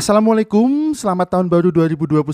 Assalamualaikum, selamat tahun baru 2021.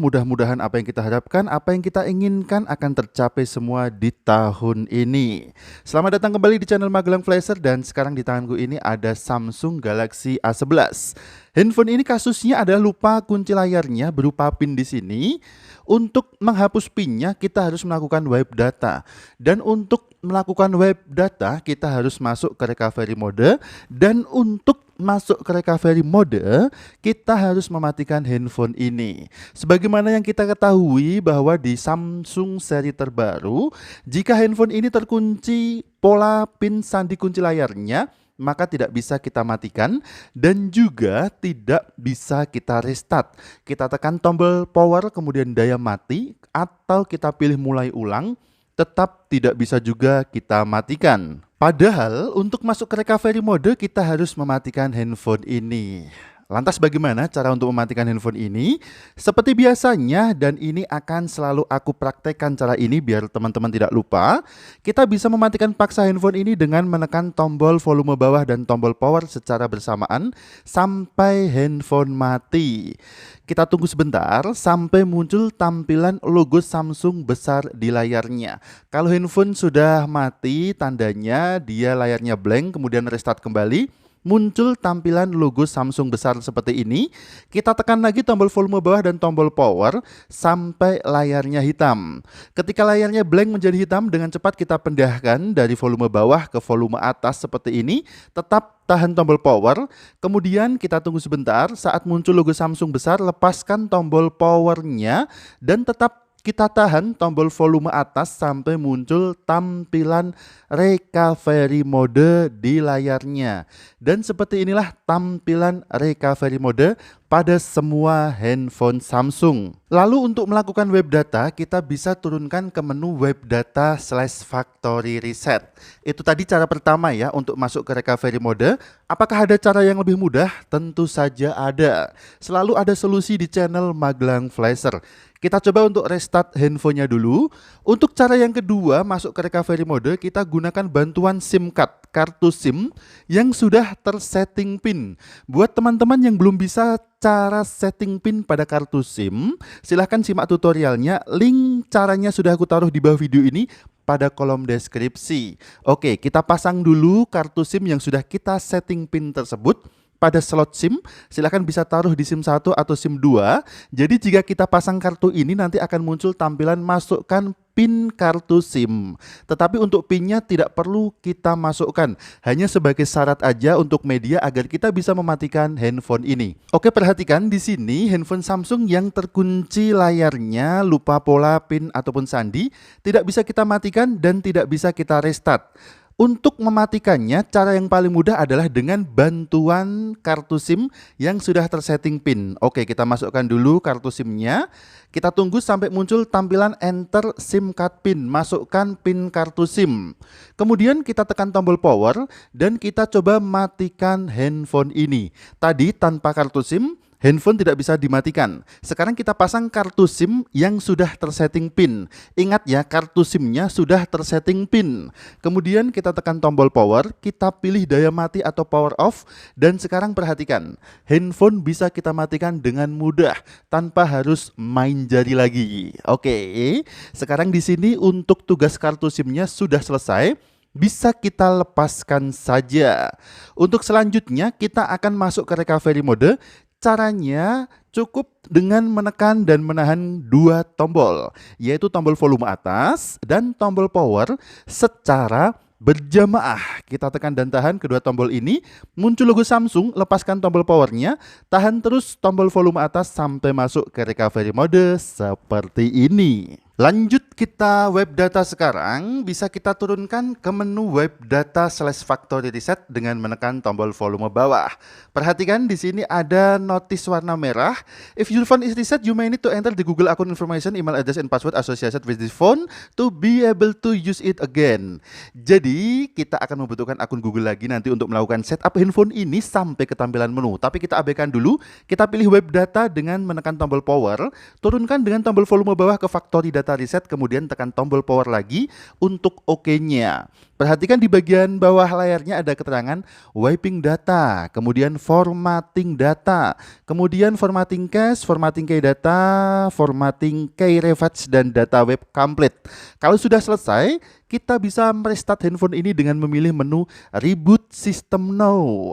Mudah-mudahan apa yang kita harapkan, apa yang kita inginkan akan tercapai semua di tahun ini. Selamat datang kembali di channel Magelang Flasher dan sekarang di tanganku ini ada Samsung Galaxy A11. Handphone ini kasusnya adalah lupa kunci layarnya berupa pin di sini. Untuk menghapus pinnya kita harus melakukan wipe data. Dan untuk melakukan wipe data kita harus masuk ke recovery mode. Dan untuk masuk ke recovery mode kita harus mematikan handphone ini. Sebagaimana yang kita ketahui bahwa di Samsung seri terbaru, jika handphone ini terkunci pola pin sandi kunci layarnya, maka tidak bisa kita matikan dan juga tidak bisa kita restart. Kita tekan tombol power kemudian daya mati atau kita pilih mulai ulang, tetap tidak bisa juga kita matikan. Padahal untuk masuk ke recovery mode kita harus mematikan handphone ini. Lantas bagaimana cara untuk mematikan handphone ini? Seperti biasanya, dan ini akan selalu aku praktekkan cara ini biar teman-teman tidak lupa. Kita bisa mematikan paksa handphone ini dengan menekan tombol volume bawah dan tombol power secara bersamaan sampai handphone mati. Kita tunggu sebentar sampai muncul tampilan logo Samsung besar di layarnya. Kalau handphone sudah mati, tandanya dia layarnya blank, kemudian restart kembali. Muncul tampilan logo Samsung besar seperti ini. Kita tekan lagi tombol volume bawah dan tombol power sampai layarnya hitam. Ketika layarnya blank menjadi hitam, dengan cepat kita pindahkan dari volume bawah ke volume atas seperti ini. Tetap tahan tombol power. Kemudian kita tunggu sebentar. Saat muncul logo Samsung besar, lepaskan tombol powernya dan tetap kita tahan tombol volume atas sampai muncul tampilan recovery mode di layarnya. Dan seperti inilah tampilan recovery mode pada semua handphone Samsung. Lalu untuk melakukan web data, kita bisa turunkan ke menu web data /factory reset. Itu tadi cara pertama ya untuk masuk ke recovery mode. Apakah ada cara yang lebih mudah? Tentu saja ada. Selalu ada solusi di channel Magelang Flasher. Kita coba untuk restart handphonenya dulu. Untuk cara yang kedua masuk ke recovery mode, kita gunakan bantuan SIM card, kartu SIM yang sudah tersetting PIN. Buat teman-teman yang belum bisa cara setting PIN pada kartu SIM, silahkan simak tutorialnya. Link caranya sudah aku taruh di bawah video ini pada kolom deskripsi. Oke, kita pasang dulu kartu SIM yang sudah kita setting PIN tersebut pada slot SIM. Silahkan bisa taruh di SIM 1 atau SIM 2. Jadi jika kita pasang kartu ini nanti akan muncul tampilan masukkan PIN kartu SIM. Tetapi untuk PIN-nya tidak perlu kita masukkan. Hanya sebagai syarat aja untuk media agar kita bisa mematikan handphone ini. Oke, perhatikan di sini handphone Samsung yang terkunci layarnya, lupa pola PIN ataupun sandi, tidak bisa kita matikan dan tidak bisa kita restart. Untuk mematikannya, cara yang paling mudah adalah dengan bantuan kartu SIM yang sudah tersetting PIN. Oke, kita masukkan dulu kartu SIM-nya. Kita tunggu sampai muncul tampilan enter SIM card PIN. Masukkan PIN kartu SIM. Kemudian kita tekan tombol power dan kita coba matikan handphone ini. Tadi tanpa kartu SIM, handphone tidak bisa dimatikan. Sekarang kita pasang kartu SIM yang sudah tersetting PIN. Ingat ya, kartu SIM-nya sudah tersetting PIN. Kemudian kita tekan tombol power, kita pilih daya mati atau power off, dan sekarang perhatikan, handphone bisa kita matikan dengan mudah tanpa harus main jari lagi. Oke, sekarang di sini untuk tugas kartu SIM-nya sudah selesai. Bisa kita lepaskan saja. Untuk selanjutnya kita akan masuk ke recovery mode. Caranya cukup dengan menekan dan menahan dua tombol, yaitu tombol volume atas dan tombol power secara berjamaah. Kita tekan dan tahan kedua tombol ini, muncul logo Samsung, lepaskan tombol powernya, tahan terus tombol volume atas sampai masuk ke recovery mode seperti ini. Lanjut kita web data sekarang, bisa kita turunkan ke menu web data /factory reset dengan menekan tombol volume bawah. Perhatikan di sini ada notis warna merah. If your phone is reset, you may need to enter the Google account information, email address and password associated with this phone to be able to use it again. Jadi kita akan membutuhkan akun Google lagi nanti untuk melakukan setup handphone ini sampai ke tampilan menu. Tapi kita abaikan dulu, kita pilih web data dengan menekan tombol power, turunkan dengan tombol volume bawah ke factory data reset, kemudian tekan tombol power lagi untuk OK-nya. Perhatikan di bagian bawah layarnya ada keterangan wiping data, kemudian formatting data, kemudian formatting cache, formatting key data, formatting key refetch, dan data web complete. Kalau sudah selesai, kita bisa merestart handphone ini dengan memilih menu Reboot System Now.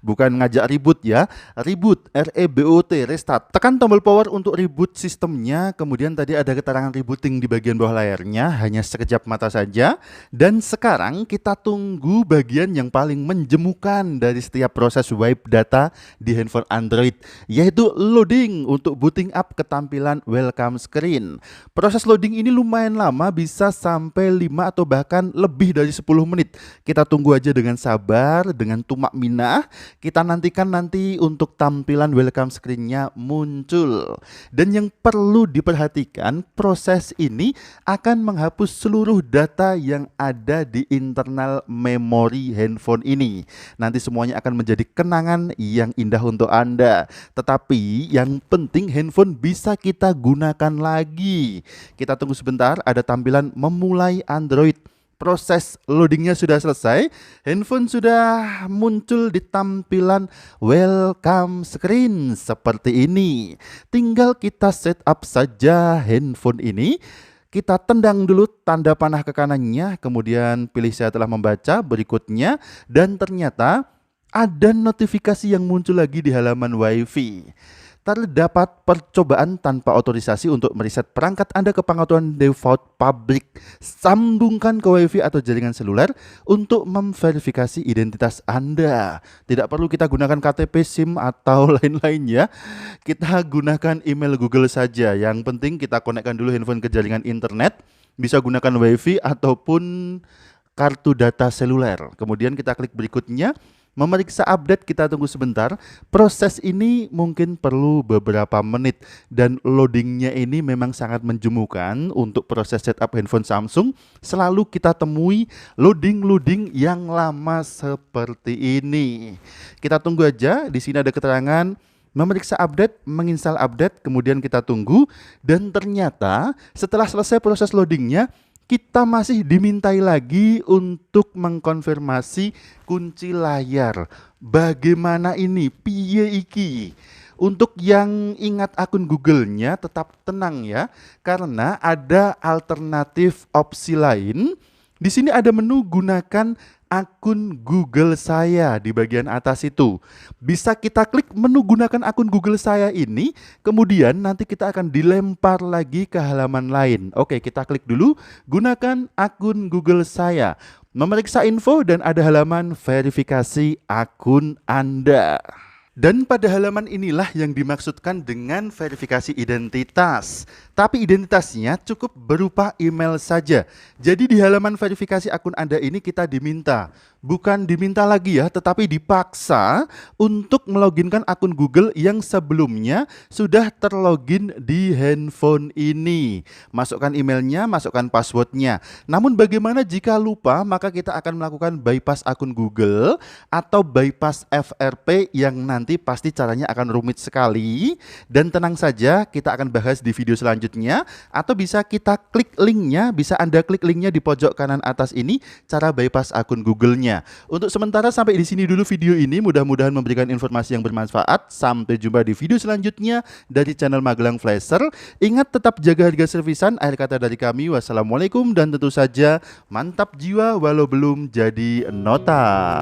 Bukan ngajak ribut ya, reboot, REBOOT, restart. Tekan tombol power untuk reboot sistemnya, kemudian tadi ada keterangan rebooting di bagian bawah layarnya, hanya sekejap mata saja. Dan sekarang kita tunggu bagian yang paling menjemukan dari setiap proses wipe data di handphone Android, yaitu loading untuk booting up ketampilan welcome screen. Proses loading ini lumayan lama, bisa sampai 5 atau bahkan lebih dari 10 menit. Kita tunggu aja dengan sabar, dengan tumak minah. Kita nantikan nanti untuk tampilan welcome screen-nya muncul. Dan yang perlu diperhatikan, proses ini akan menghapus seluruh data yang ada di internal memori handphone ini. Nanti semuanya akan menjadi kenangan yang indah untuk Anda. Tetapi yang penting handphone bisa kita gunakan lagi. Kita tunggu sebentar, ada tampilan memulai Android. Proses loadingnya sudah selesai, handphone sudah muncul di tampilan welcome screen seperti ini. Tinggal kita setup saja handphone ini. Kita tendang dulu tanda panah ke kanannya, kemudian pilih saya telah membaca berikutnya, dan ternyata ada notifikasi yang muncul lagi di halaman WiFi. Terdapat percobaan tanpa otorisasi untuk mereset perangkat Anda ke pengaturan default public. Sambungkan ke WiFi atau jaringan seluler untuk memverifikasi identitas Anda. Tidak perlu kita gunakan KTP, SIM, atau lain-lain ya. Kita gunakan email Google saja. Yang penting kita konekkan dulu handphone ke jaringan internet. Bisa gunakan WiFi ataupun kartu data seluler. Kemudian kita klik berikutnya. Memeriksa update, kita tunggu sebentar. Proses ini mungkin perlu beberapa menit dan loadingnya ini memang sangat menjemukan. Untuk proses setup handphone Samsung selalu kita temui loading yang lama seperti ini. Kita tunggu aja. Di sini ada keterangan memeriksa update, menginstal update, kemudian kita tunggu. Dan ternyata setelah selesai proses loadingnya, kita masih dimintai lagi untuk mengkonfirmasi kunci layar. Bagaimana ini? Piye iki? Untuk yang ingat akun Google-nya tetap tenang ya, karena ada alternatif opsi lain. Di sini ada menu gunakan akun Google saya di bagian atas itu. Bisa kita klik menu gunakan akun Google saya ini, kemudian nanti kita akan dilempar lagi ke halaman lain. Oke, kita klik dulu gunakan akun Google saya. Memeriksa info dan ada halaman verifikasi akun Anda. Dan pada halaman inilah yang dimaksudkan dengan verifikasi identitas. Tapi identitasnya cukup berupa email saja. Jadi di halaman verifikasi akun Anda ini kita diminta, bukan diminta lagi ya, tetapi dipaksa untuk meloginkan akun Google yang sebelumnya sudah terlogin di handphone ini. Masukkan emailnya, masukkan passwordnya. Namun bagaimana jika lupa? Maka kita akan melakukan bypass akun Google atau bypass FRP yang nanti pasti caranya akan rumit sekali. Dan tenang saja, kita akan bahas di video selanjutnya. Atau bisa kita klik linknya, bisa Anda klik linknya di pojok kanan atas ini, cara bypass akun Google-nya. Untuk sementara sampai di sini dulu video ini, mudah-mudahan memberikan informasi yang bermanfaat. Sampai jumpa di video selanjutnya dari channel Magelang Flasher. Ingat tetap jaga harga servisan. Akhir kata dari kami, wassalamualaikum, dan tentu saja mantap jiwa walau belum jadi nota.